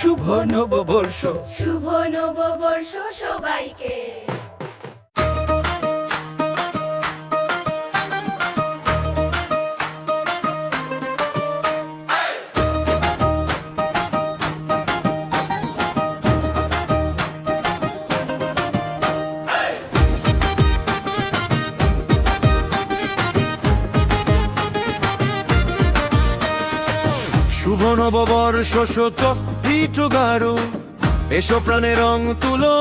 শুভ নববর্ষ, শুভ নববর্ষ সবাইকে। শুভ নববর্ষ চক্রিত গারো, এসো প্রাণে রং তুলো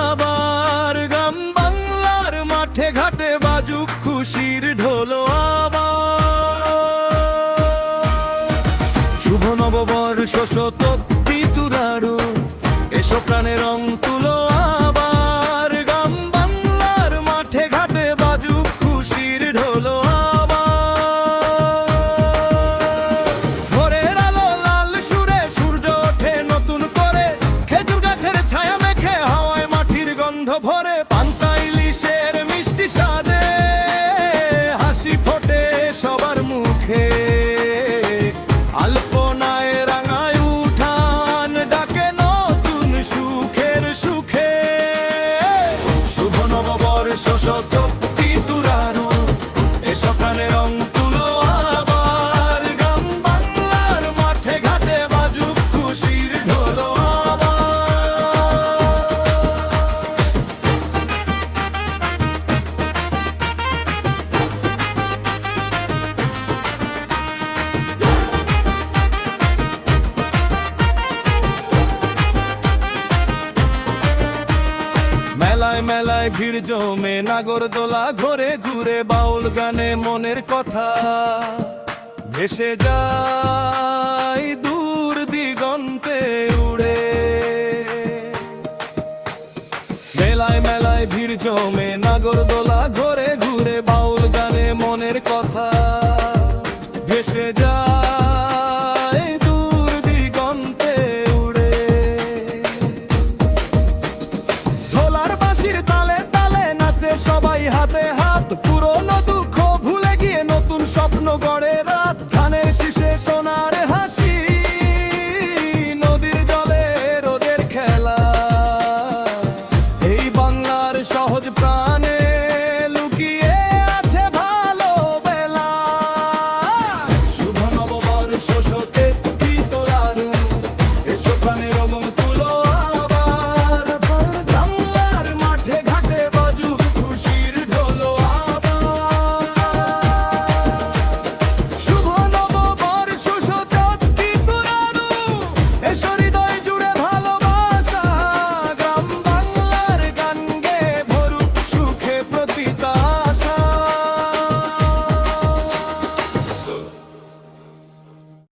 আবার, গ্রাম বাংলার মাঠে ঘাটে বাজুক খুশির ঢোলো আবার। শুভ নববর্ষ চক্রিত গারো, এসো প্রাণে রং তুলো আবার, গ্রাম বাংলার মাঠে ঘাটে বাজুক খুশির ঢোলো ভরে। পান্তা ইলিশের মিষ্টি স্বাদে হাসি ফোটে সবার মুখে, আলপনায় রাঙায় উঠান ডাকে নতুন সুখের সুখে। শুভ নববর্ষ চক্রিতুরারো, এসো প্রাণে রং তুলো আবার, গ্রাম বাংলার মাঠে ঘাটে বাজুক খুশির ঢোলো আবার। মেলায় মেলায় ভিড় জমে, নাগরদোলা ঘুরে ঘুরে, বাউল গানে মনের কথা ভেসে যায় দূর দিগন্তে উড়ে। মেলায় মেলায় ভিড় জমে,